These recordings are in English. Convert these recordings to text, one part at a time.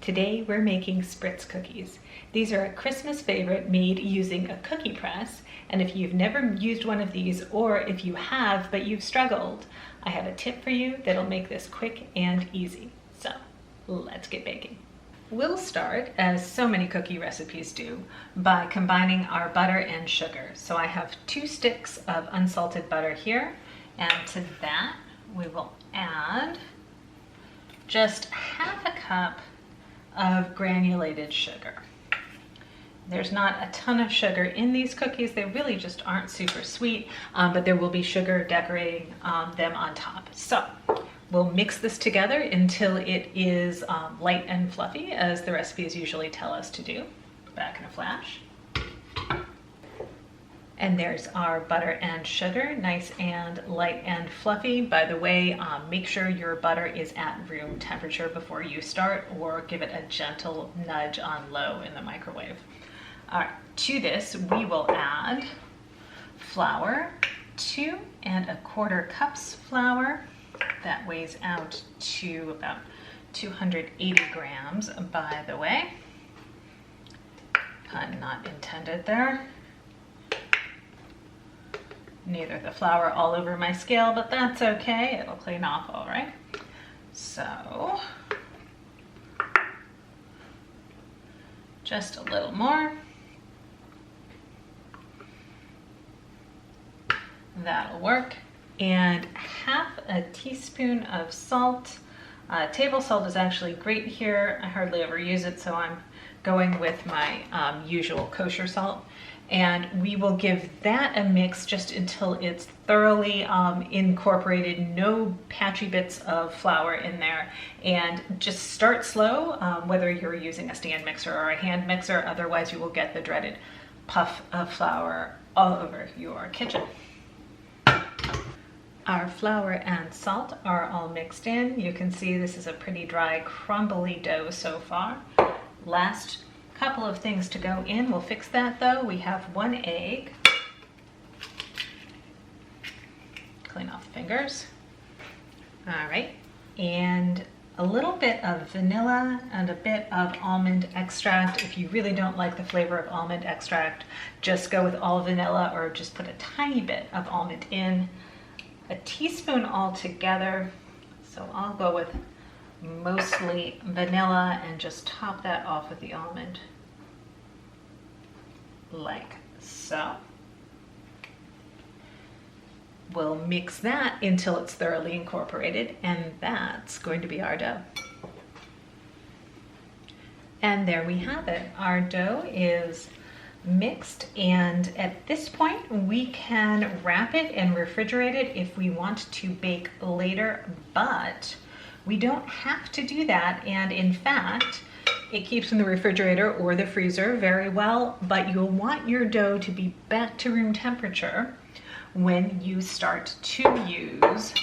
Today we're making Spritz cookies. These are a Christmas favorite made using a cookie press, and if you've never used one of these, or if you have but you've struggled, I have a tip for you that'll make this quick and easy. So let's get baking. We'll start, as so many cookie recipes do, by combining our butter and sugar. So I have 2 sticks of unsalted butter here, and to that we will add just half a cup of granulated sugar. There's not a ton of sugar in these cookies. They really just aren't super sweet, but there will be sugar decorating them on top. So we'll mix this together until it is light and fluffy, as the recipes usually tell us to do. Back in a flash. And there's our butter and sugar, nice and light and fluffy. By the way, make sure your butter is at room temperature before you start, or give it a gentle nudge on low in the microwave. All right, to this we will add flour, 2 1/4 cups flour. That weighs out to about 280 grams, by the way. Pun not intended there. Neither the flour all over my scale, but that's okay. It'll clean off all right. So just a little more. That'll work. And half a teaspoon of salt. Table salt is actually great here. I hardly ever use it, so I'm going with my usual kosher salt. And we will give that a mix just until it's thoroughly incorporated, no patchy bits of flour in there. And just start slow, whether you're using a stand mixer or a hand mixer, otherwise you will get the dreaded puff of flour all over your kitchen. Our flour and salt are all mixed in. You can see this is a pretty dry, crumbly dough so far. Last couple of things to go in. We'll fix that though. We have 1 egg. Clean off the fingers. All right. And a little bit of vanilla and a bit of almond extract. If you really don't like the flavor of almond extract, just go with all vanilla, or just put a tiny bit of almond in. A teaspoon altogether. So I'll go with mostly vanilla and just top that off with the almond, like so. We'll mix that until it's thoroughly incorporated, and that's going to be our dough. And there we have it. Our dough is mixed, and at this point we can wrap it and refrigerate it if we want to bake later, but we don't have to do that. And in fact, it keeps in the refrigerator or the freezer very well, but you'll want your dough to be back to room temperature when you start to use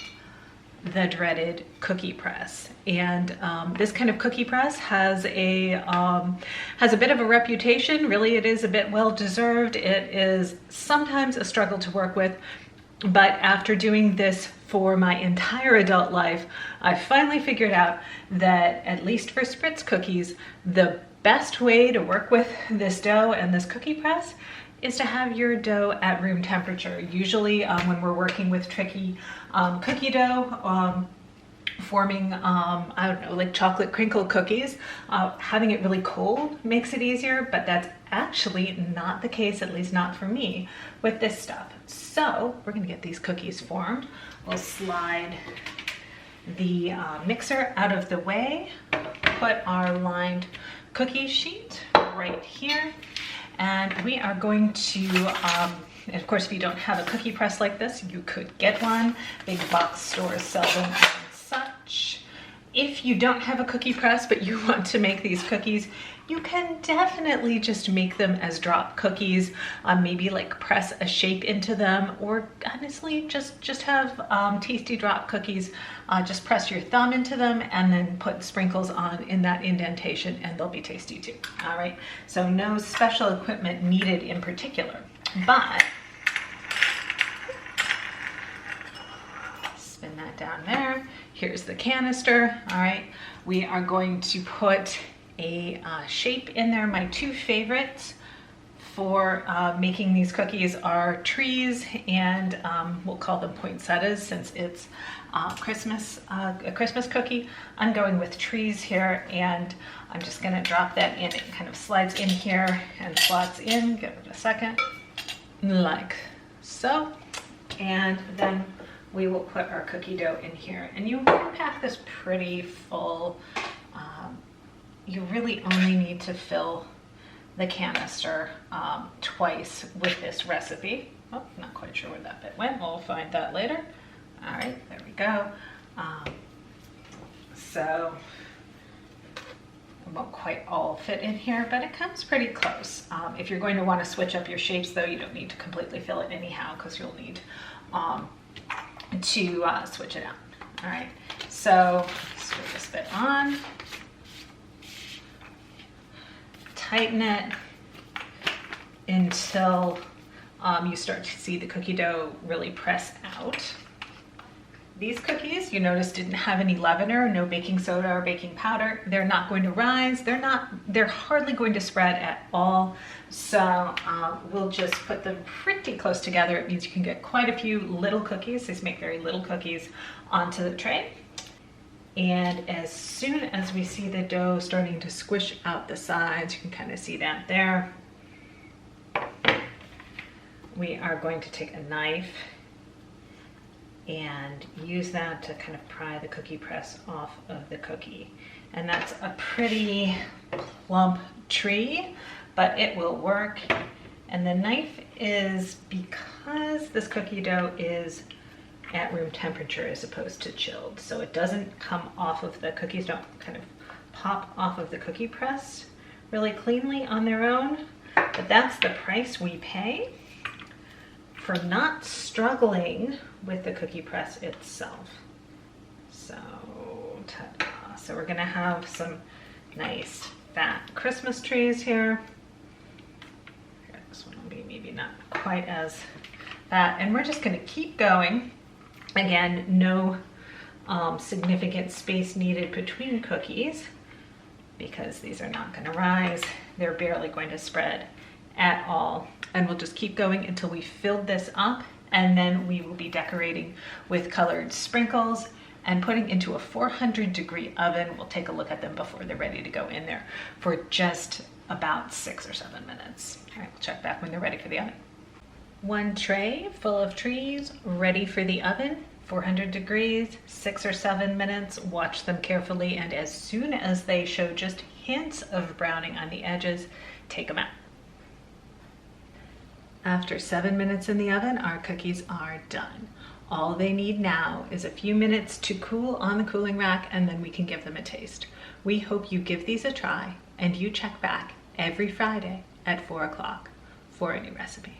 the dreaded cookie press. And this kind of cookie press has a bit of a reputation. Really, it is a bit well deserved. It is sometimes a struggle to work with, but after doing this for my entire adult life, I finally figured out that, at least for Spritz cookies, the best way to work with this dough and this cookie press is to have your dough at room temperature. Usually when we're working with tricky cookie dough, forming, I don't know, like chocolate crinkle cookies, having it really cold makes it easier, but that's actually not the case, at least not for me, with this stuff. So we're gonna get these cookies formed. We'll slide the mixer out of the way, put our lined cookie sheet right here, and we are going to, and of course, if you don't have a cookie press like this, you could get one. Big box stores sell them and such. If you don't have a cookie press but you want to make these cookies, you can definitely just make them as drop cookies. Maybe like press a shape into them, or honestly just have tasty drop cookies. Just press your thumb into them and then put sprinkles on in that indentation, and they'll be tasty too. All right, so no special equipment needed in particular, but spin that down there. Here's the canister. All right, we are going to put a shape in there. My two favorites for making these cookies are trees and we'll call them poinsettias since it's a Christmas cookie. I'm going with trees here, and I'm just going to drop that in. It kind of slides in here and slots in. Give it a second, like so. And then we will put our cookie dough in here. And you want to pack this pretty full. You really only need to fill the canister twice with this recipe. Oh, not quite sure where that bit went. We'll find that later. All right, there we go. So it won't quite all fit in here, but it comes pretty close. If you're going to want to switch up your shapes, though, you don't need to completely fill it anyhow because you'll need to switch it out. All right, so screw this bit on. Tighten it until you start to see the cookie dough really press out. These cookies, you notice, didn't have any leavener, no baking soda or baking powder. They're not going to rise. They're hardly going to spread at all. So we'll just put them pretty close together. It means you can get quite a few little cookies. These make very little cookies onto the tray. And as soon as we see the dough starting to squish out the sides, you can kind of see that there. We are going to take a knife and use that to kind of pry the cookie press off of the cookie. And that's a pretty plump tree, but it will work. And the knife is, because this cookie dough is at room temperature as opposed to chilled, so it doesn't come off of the cookies, don't kind of pop off of the cookie press really cleanly on their own. But that's the price we pay for not struggling with the cookie press itself. So, ta-da. So we're gonna have some nice fat Christmas trees here. This one will be maybe not quite as fat, and we're just gonna keep going. Again, no significant space needed between cookies because these are not going to rise. They're barely going to spread at all. And we'll just keep going until we filled this up, and then we will be decorating with colored sprinkles and putting into a 400-degree oven. We'll take a look at them before they're ready to go in there for just about 6 or 7 minutes. All right, we'll check back when they're ready for the oven. One tray full of trees ready for the oven, 400 degrees, 6 or 7 minutes. Watch them carefully, and as soon as they show just hints of browning on the edges, take them out. After 7 minutes in the oven, our cookies are done. All they need now is a few minutes to cool on the cooling rack, and then we can give them a taste. We hope you give these a try, and you check back every Friday at 4 o'clock for a new recipe.